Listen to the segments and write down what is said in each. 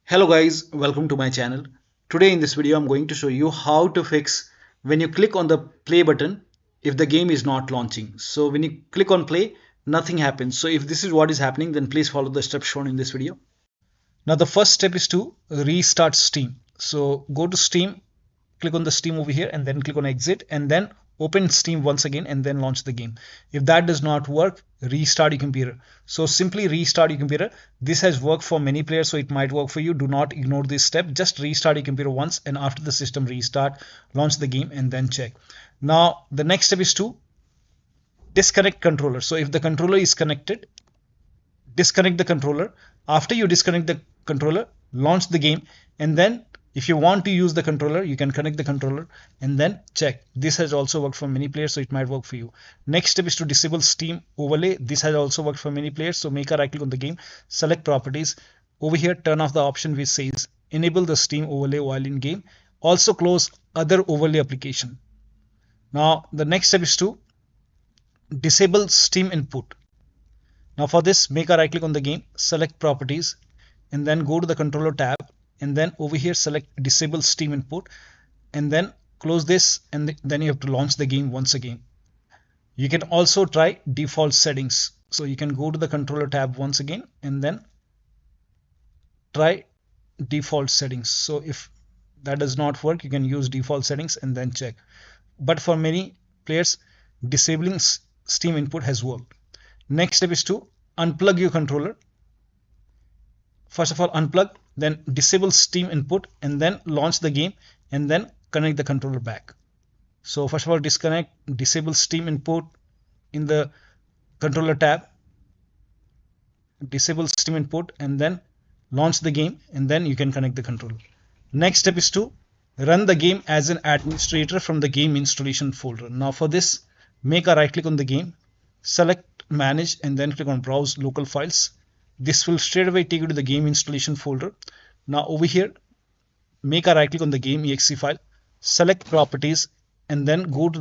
Hello guys, welcome to my channel. Today in this video I'm going to show you how to fix when you click on the play button if the game is not launching. So when you click on play, nothing happens. So if this is what is happening, then please follow the steps shown in this video. Now the first step is to restart Steam. So go to Steam, click on the Steam over here and then click on exit and then open Steam once again and then launch the game. If that does not work, restart your computer. So simply restart your computer. This has worked for many players, so it might work for you. Do not ignore this step. Just restart your computer once, and after the system restart, launch the game and then check. Now the next step is to disconnect controller. So if the controller is connected, disconnect the controller. After you disconnect the controller, launch the game, and then if you want to use the controller, you can connect the controller and then check. This has also worked for many players, so it might work for you. Next step is to disable Steam overlay. This has also worked for many players, so make a right click on the game, select properties. Over here, turn off the option which says enable the Steam overlay while in game. Also close other overlay application. Now the next step is to disable Steam input. Now for this, make a right click on the game, select properties, and then go to the controller tab, and then over here select disable Steam input, and then close this, and then you have to launch the game once again. You can also try default settings. So you can go to the controller tab once again and then try default settings. So if that does not work, you can use default settings and then check. But for many players, disabling Steam input has worked. Next step is to unplug your controller. First of all, unplug, then disable Steam input, and then launch the game, and then connect the controller back. So first of all, disconnect, disable Steam input in the controller tab, disable Steam input, and then launch the game, and then you can connect the controller. Next step is to run the game as an administrator from the game installation folder. Now for this, make a right click on the game, select manage, and then click on browse local files. This will straight away take you to the game installation folder. Now over here, make a right click on the game exe file, select properties, and then go to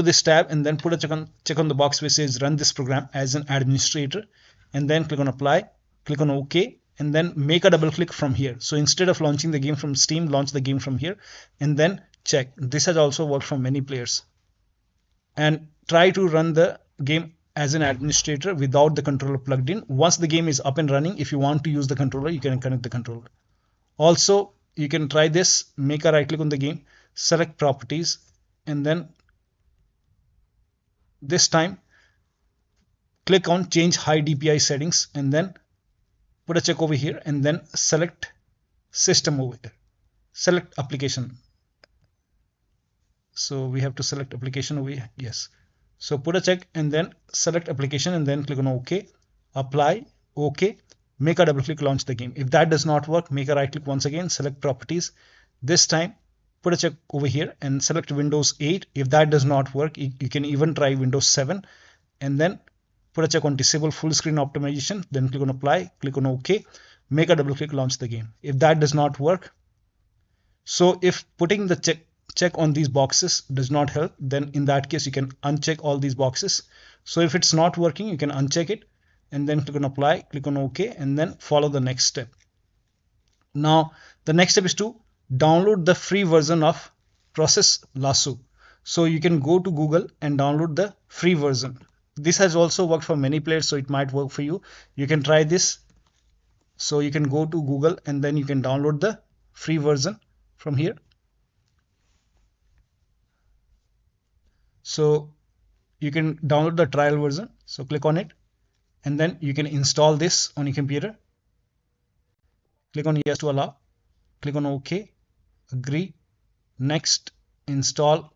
this tab and then put a check on the box which says run this program as an administrator, and then click on apply, click on OK, and then make a double click from here. So instead of launching the game from Steam, launch the game from here and then check. This has also worked for many players. And try to run the game as an administrator without the controller plugged in. Once the game is up and running, if you want to use the controller, you can connect the controller. Also, you can try this, make a right click on the game, select properties, and then this time click on change high DPI settings, and then put a check over here, and then select system over here, select application. So we have to select application over here, yes. So put a check and then select application and then click on OK, apply, OK, make a double click, launch the game. If that does not work, make a right click once again, select properties. This time put a check over here and select Windows 8. If that does not work, you can even try Windows 7 and then put a check on disable full screen optimization, then click on apply, click on OK, make a double click, launch the game. If that does not work, so if putting the check on these boxes does not help, then in that case you can uncheck all these boxes. So if it's not working, you can uncheck it and then click on apply, click on OK, and then follow the next step. Now the next step is to download the free version of Process Lasso. So you can go to Google and download the free version. This has also worked for many players, so it might work for you. You can try this. So you can go to Google and then you can download the free version from here. So you can download the trial version. So click on it and then you can install this on your computer. Click on yes to allow, click on OK, agree, next, install,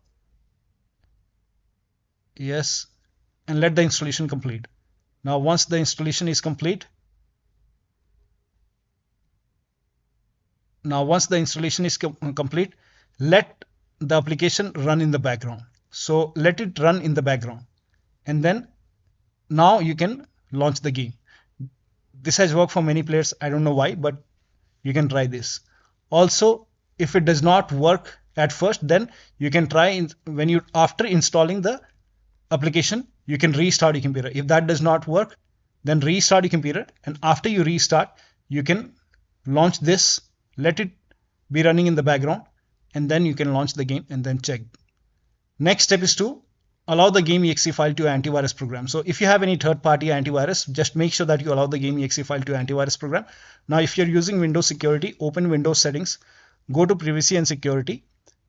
yes, and let the installation complete. Now once the installation is complete, let the application run in the background. So let it run in the background and then now you can launch the game. This has worked for many players. I don't know why, but you can try this. Also, if it does not work at first, then you can try after installing the application, you can restart your computer. If that does not work, then restart your computer, and after you restart, you can launch this, let it be running in the background, and then you can launch the game and then check. Next step is to allow the game exe file to antivirus program. So if you have any third-party antivirus, just make sure that you allow the game exe file to antivirus program. Now, if you're using Windows Security, open Windows Settings, go to Privacy and Security,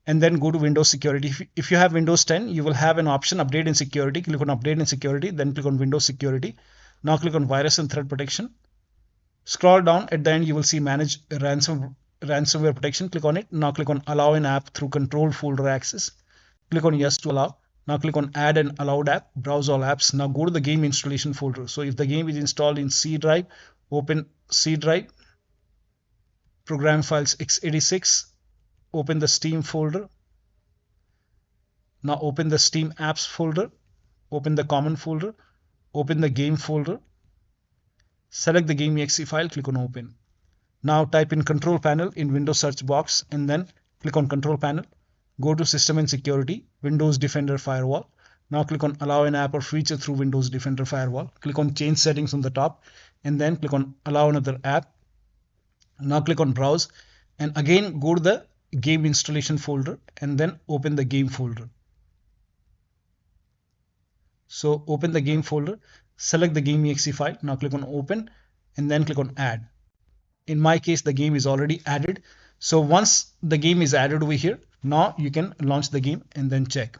and then go to Windows Security. If you have Windows 10, you will have an option Update and Security. Click on Update and Security, then click on Windows Security. Now click on Virus and Threat Protection. Scroll down, at the end you will see Manage Ransomware Protection. Click on it. Now click on Allow an app through controlled folder access. Click on Yes to allow. Now click on Add an allowed app. Browse all apps. Now go to the game installation folder. So if the game is installed in C drive, open C drive, program files x86, open the Steam folder. Now open the Steam apps folder, open the common folder, open the game folder, select the game exe file, click on open. Now type in control panel in Windows search box and then click on control panel. Go to System and Security, Windows Defender Firewall. Now click on Allow an app or feature through Windows Defender Firewall. Click on Change Settings on the top and then click on Allow another app. Now click on Browse and again go to the game installation folder and then open the game folder. So open the game folder, select the game exe file. Now click on Open and then click on Add. In my case, the game is already added. So once the game is added over here, now you can launch the game and then check.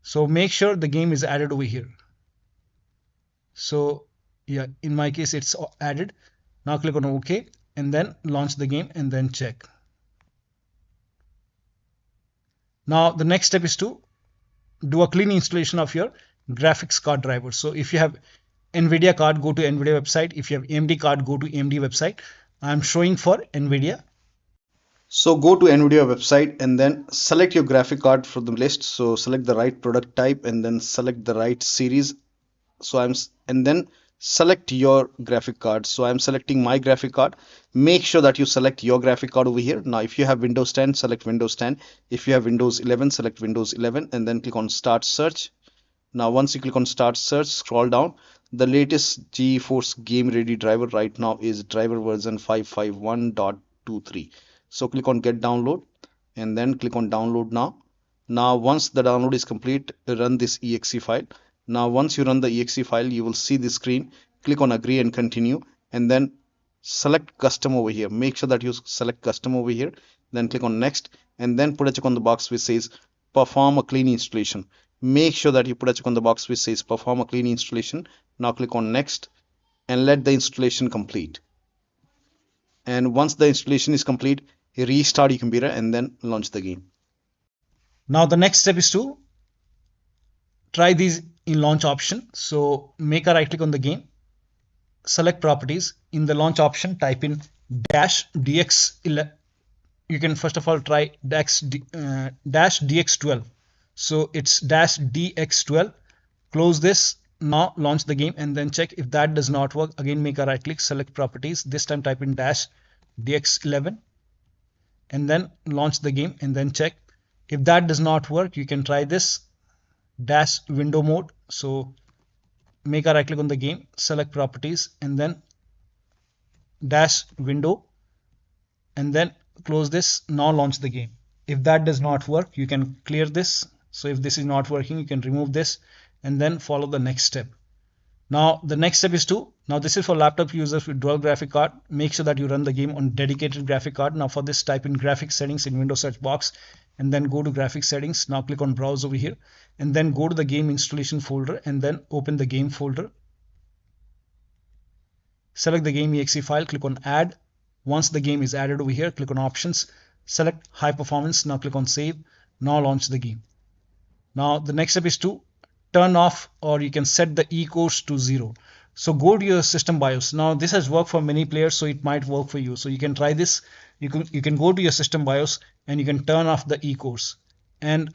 So make sure the game is added over here. So yeah, in my case, it's added. Now click on OK and then launch the game and then check. Now the next step is to do a clean installation of your graphics card driver. So if you have NVIDIA card, go to NVIDIA website. If you have AMD card, go to AMD website. I'm showing for NVIDIA. So go to NVIDIA website and then select your graphic card from the list. So select the right product type and then select the right series. And then select your graphic card. So I'm selecting my graphic card. Make sure that you select your graphic card over here. Now if you have Windows 10, select Windows 10. If you have Windows 11, select Windows 11 and then click on Start Search. Now once you click on Start Search, scroll down. The latest GeForce Game Ready driver right now is driver version 551.23. So click on Get Download and then click on Download now. Now once the download is complete, run this exe file. Now once you run the exe file, you will see the screen. Click on Agree and Continue and then select Custom over here. Make sure that you select Custom over here. Then click on Next and then put a check on the box which says Perform a clean installation. Make sure that you put a check on the box which says Perform a clean installation. Now click on Next and let the installation complete. And once the installation is complete, restart your computer and then launch the game. Now the next step is to try these in launch option. So make a right click on the game, select properties. In the launch option, type in -dx11. You can first of all try -dx12. So it's -dx12. Close this. Now launch the game and then check. If that does not work, again make a right click, select properties. This time type in -dx11 and then launch the game and then check. If that does not work, you can try this -window mode. So make a right click on the game, select properties and then -window and then close this. Now launch the game. If that does not work, you can clear this. So if this is not working, you can remove this and then follow the next step. Now the next step is to, now this is for laptop users with dual graphic card. Make sure that you run the game on dedicated graphic card. Now for this, type in graphics settings in Windows search box and then go to graphics settings. Now click on browse over here and then go to the game installation folder and then open the game folder. Select the game exe file, click on add. Once the game is added over here, click on options, select high performance. Now click on save. Now launch the game. Now the next step is to turn off, or you can set the eCourse to 0. So go to your system BIOS. Now this has worked for many players, so it might work for you. So you can try this. You can go to your system BIOS and you can turn off the eCourse. And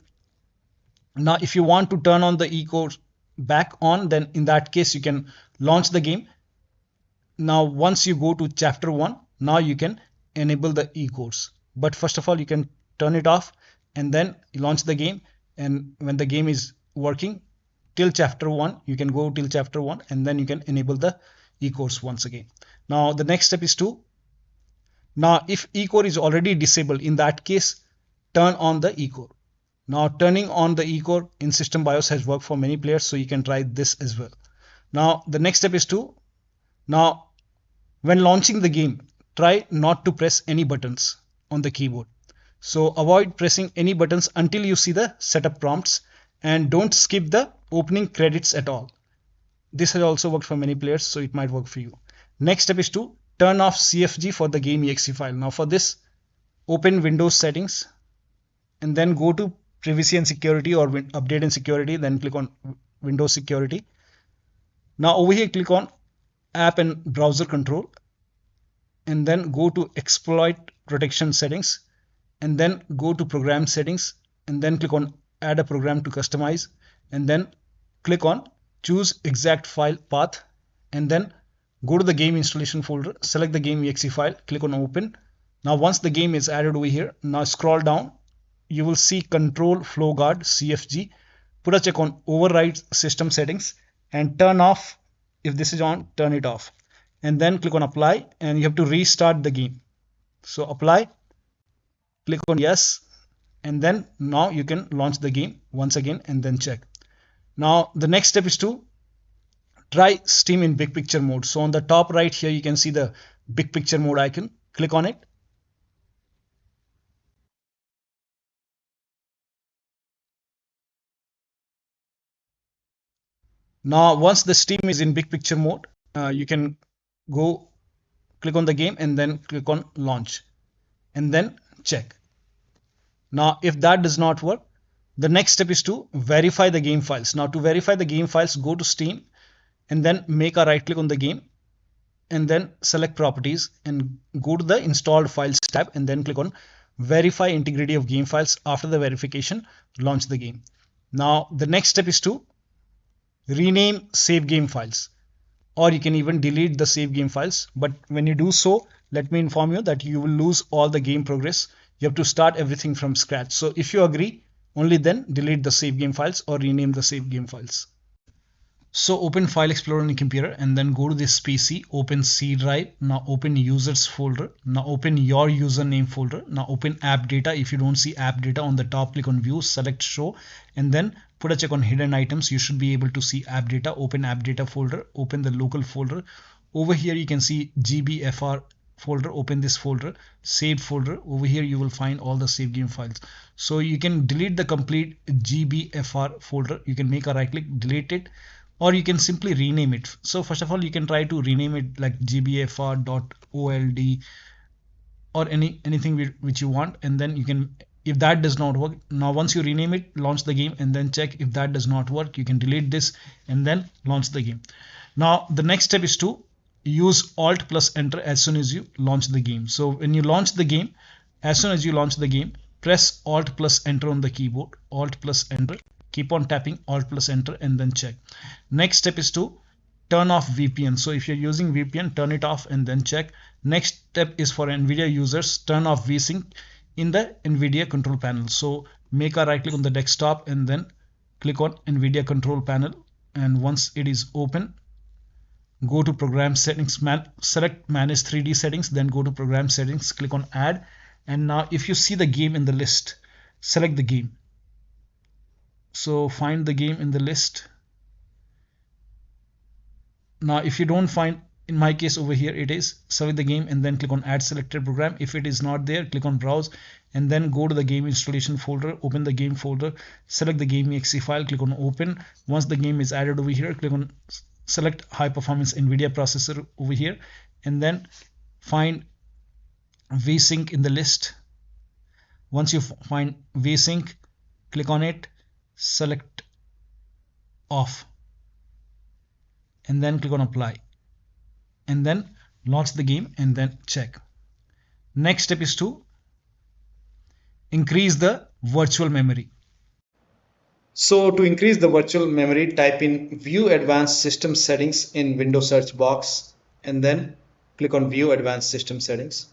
now if you want to turn on the eCourse back on, then in that case you can launch the game. Now once you go to chapter 1, now you can enable the eCourse. But first of all, you can turn it off and then launch the game. And when the game is working till chapter 1, you can go till chapter 1 and then you can enable the eCourse once again. Now the next step is to, now if eCore is already disabled, in that case turn on the eCore. Now turning on the eCore in system BIOS has worked for many players, so you can try this as well. Now the next step is to, now when launching the game, try not to press any buttons on the keyboard. So avoid pressing any buttons until you see the setup prompts, and don't skip the opening credits at all. This has also worked for many players, so it might work for you. Next step is to turn off CFG for the game exe file. Now for this, open Windows settings and then go to privacy and security, or update and security, then click on Windows security. Now over here click on app and browser control, and then go to exploit protection settings, and then go to program settings, and then click on add a program to customize, and then click on choose exact file path, and then go to the game installation folder, select the game exe file, click on open. Now once the game is added over here, now scroll down, you will see control flow guard CFG. Put a check on override system settings and turn off. If this is on, turn it off, and then click on apply, and you have to restart the game. So apply, click on yes, and then now you can launch the game once again and then check. Now the next step is to try Steam in big picture mode. So on the top right here you can see the big picture mode icon. Click on it. Now once the Steam is in big picture mode, you can go click on the game and then click on launch and then check. Now if that does not work, the next step is to verify the game files. Now to verify the game files, go to Steam and then make a right click on the game, and then select properties and go to the installed files tab, and then click on verify integrity of game files. After the verification, launch the game. Now the next step is to rename save game files, or you can even delete the save game files. But when you do so, let me inform you that you will lose all the game progress. You have to start everything from scratch. So if you agree, only then delete the save game files or rename the save game files. So open File Explorer on your computer and then go to this PC, open C drive. Now open users folder. Now open your username folder. Now open app data. If you don't see app data on the top, click on view, select show, and then put a check on hidden items. You should be able to see app data. Open app data folder, open the local folder. Over here you can see GBFR folder, open this folder, saved folder. Over here you will find all the save game files. So you can delete the complete GBFR folder. You can make a right click, delete it, or you can simply rename it. So first of all, you can try to rename it like gbfr.old or anything which you want, and then you can, if that does not work, now once you rename it, launch the game and then check. If that does not work, you can delete this and then launch the game. Now the next step is to use Alt plus Enter as soon as you launch the game. So when you launch the game, as soon as you launch the game, press Alt plus Enter on the keyboard, Alt plus Enter. Keep on tapping Alt plus Enter and then check. Next step is to turn off VPN. So if you're using VPN, turn it off and then check. Next step is for NVIDIA users, turn off VSync in the NVIDIA control panel. So make a right click on the desktop and then click on NVIDIA control panel. And once it is open, go to program settings, select manage 3D settings, then go to program settings, click on add. And now if you see the game in the list, select the game. So find the game in the list. Now if you don't find, in my case over here it is, select the game and then click on add selected program. If it is not there, click on browse and then go to the game installation folder, open the game folder, select the game exe file, click on open. Once the game is added over here, click on select high performance NVIDIA processor over here, and then find VSync in the list. Once you find VSync, click on it, select off, and then click on apply, and then launch the game and then check. Next step is to increase the virtual memory. So to increase the virtual memory, type in view advanced system settings in Windows search box, and then click on view advanced system settings,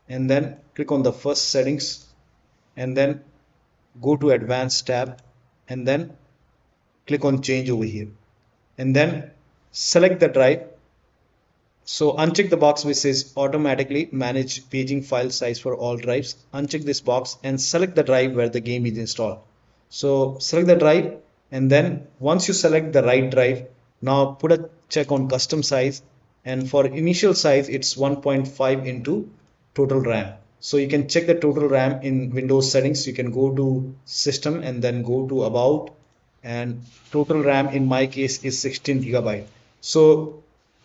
and then click on the first settings, and then go to advanced tab, and then click on change over here, and then select the drive, So uncheck the box which says automatically manage paging file size for all drives. Uncheck this box and select the drive where the game is installed. So select the drive, and then once you select the right drive, now put a check on custom size, and for initial size it's 1.5 into total RAM. So you can check the total RAM in Windows settings. You can go to system and then go to about, and total RAM in my case is 16 gigabyte. So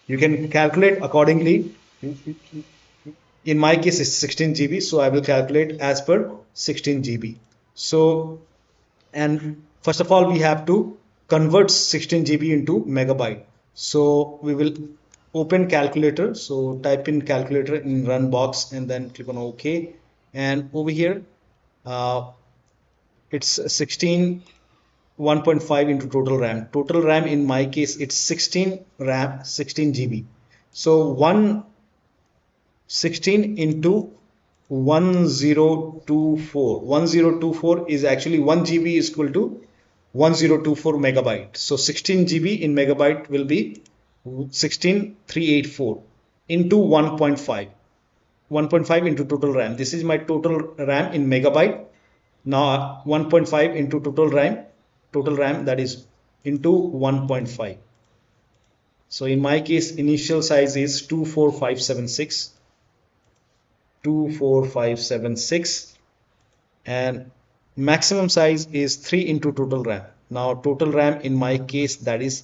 you can calculate accordingly. In my case it's 16 GB, so I will calculate as per 16 GB. So, and first of all we have to convert 16 GB into megabyte. So we will open calculator. So type in calculator in run box and then click on OK, and over here it's 16 1.5 into total RAM. Total RAM in my case it's 16 RAM 16 GB. So 116 into 1024. 1024 is actually 1 GB is equal to 1024 megabyte. So 16 GB in megabyte will be 16384 into 1.5. 1.5 into total RAM. This is my total RAM in megabyte. Now 1.5 into total RAM, that is into 1.5. So in my case initial size is 24576, and maximum size is 3 into total RAM. Now total RAM in my case that is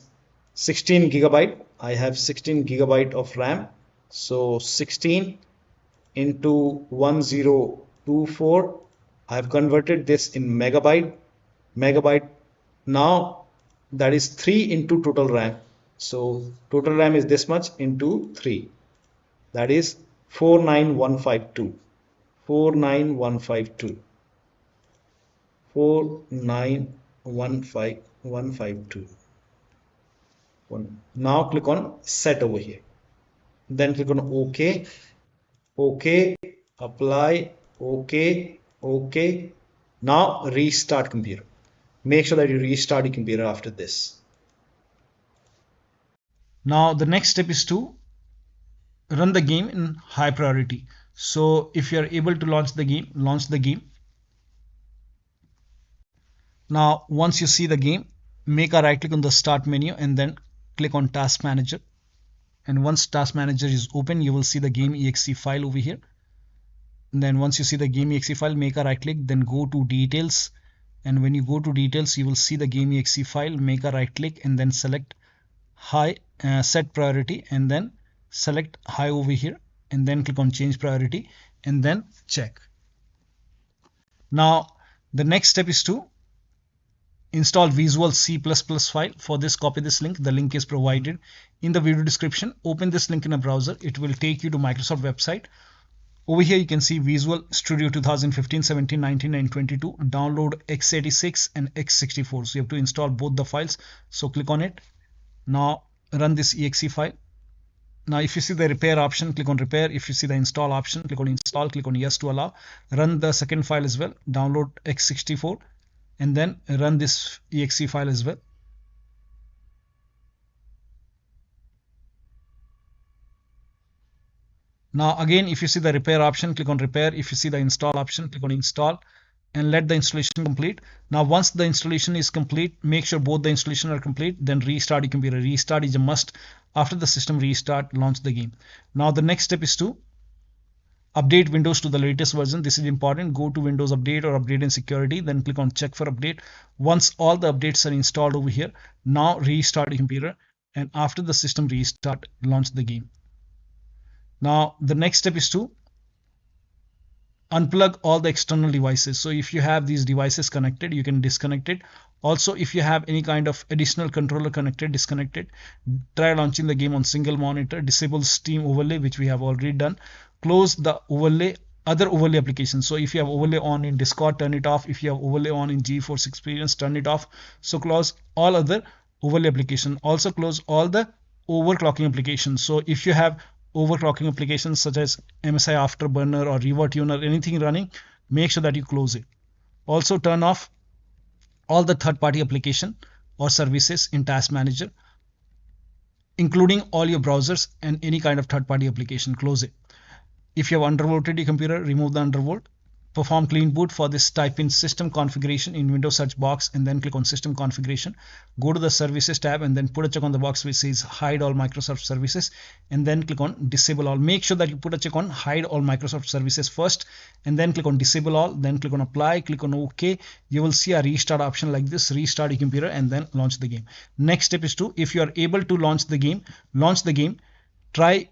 16 gigabyte. I have 16 gigabyte of RAM. So 16 into 1024, I have converted this in megabyte. Now that is 3 into total RAM. So total RAM is this much into 3, that is 49152. 49152. 4915152. Now click on set over here. Then click on OK. OK. Apply. OK. OK. Now restart computer. Make sure that you restart your computer after this. Now the next step is to run the game in high priority. So if you are able to launch the game, launch the game. Now once you see the game, make a right click on the start menu and then click on task manager. And once task manager is open, you will see the game exe file over here. And then once you see the game exe file, make a right click, then go to details. And when you go to details, you will see the game exe file, make a right click and then select high, set priority, and then select high over here, and then click on change priority and then check. Now the next step is to install Visual C++ file. For this, copy this link. The link is provided in the video description. Open this link in a browser. It will take you to Microsoft website. Over here you can see Visual Studio 2015, 17, 19 and 22. Download x86 and x64. So you have to install both the files. So click on it. Now run this exe file. Now if you see the repair option, click on repair. If you see the install option, click on install. Click on yes to allow. Run the second file as well. Download x64 and then run this exe file as well. Now again, if you see the repair option, click on repair. If you see the install option, click on install and let the installation complete. Now once the installation is complete, make sure both the installation are complete, then restart your computer. Restart is a must. After the system restart, launch the game. Now the next step is to update Windows to the latest version. This is important. Go to Windows Update or Update and Security, then click on check for update. Once all the updates are installed over here, now restart your computer, and after the system restart, launch the game. Now the next step is to unplug all the external devices. So if you have these devices connected, you can disconnect it. Also, if you have any kind of additional controller connected, disconnect it. Try launching the game on single monitor. Disable Steam overlay, which we have already done. Close the overlay, other overlay applications. So if you have overlay on in Discord, turn it off. If you have overlay on in GeForce Experience, turn it off. So close all other overlay applications. Also close all the overclocking applications. So if you have overclocking applications such as MSI Afterburner or ReverTuner, anything running, make sure that you close it. Also turn off all the third-party application or services in Task Manager. including all your browsers and any kind of third-party application. Close it. If you have undervolted your computer, remove the undervolt. Perform clean boot. For this, type in system configuration in Windows search box and then click on system configuration. Go to the services tab and then put a check on the box which says hide all Microsoft services and then click on disable all. Make sure that you put a check on hide all Microsoft services first and then click on disable all, then click on apply, click on OK. You will see a restart option like this. Restart your computer and then launch the game. Next step is to, if you are able to launch the game, try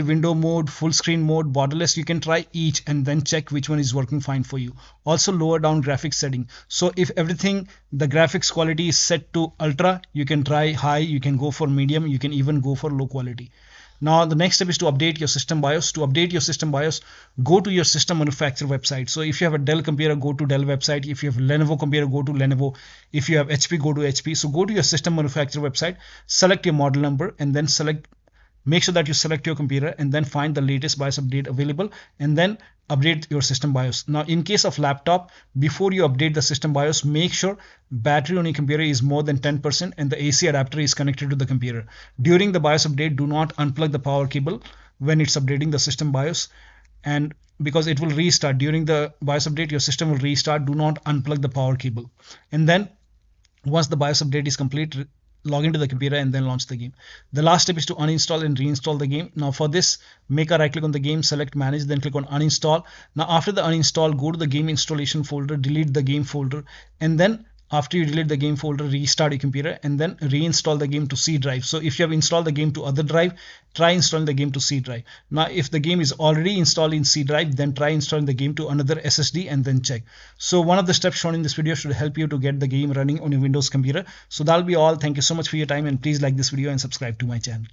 window mode, full screen mode, borderless. You can try each and then check which one is working fine for you. Also lower down graphics setting. So if everything, the graphics quality is set to ultra, you can try high, you can go for medium, you can even go for low quality. Now the next step is to update your system BIOS. To update your system BIOS, go to your system manufacturer website. So if you have a Dell computer, go to Dell website. If you have Lenovo computer, go to Lenovo. If you have HP, go to HP. So go to your system manufacturer website, select your model number and then make sure that you select your computer and then find the latest BIOS update available and then update your system BIOS. Now in case of laptop, before you update the system BIOS, make sure battery on your computer is more than 10% and the AC adapter is connected to the computer. During the BIOS update, do not unplug the power cable when it's updating the system BIOS, and because it will restart during the BIOS update, your system will restart. Do not unplug the power cable. And then once the BIOS update is complete, log into the computer and then launch the game. The last step is to uninstall and reinstall the game. Now for this, make a right click on the game, select manage, then click on uninstall. Now after the uninstall, go to the game installation folder, delete the game folder, and then after you delete the game folder, restart your computer and then reinstall the game to C drive. So if you have installed the game to other drive, try installing the game to C drive. Now if the game is already installed in C drive, then try installing the game to another SSD and then check. So one of the steps shown in this video should help you to get the game running on your Windows computer. So that'll be all. Thank you so much for your time and please like this video and subscribe to my channel.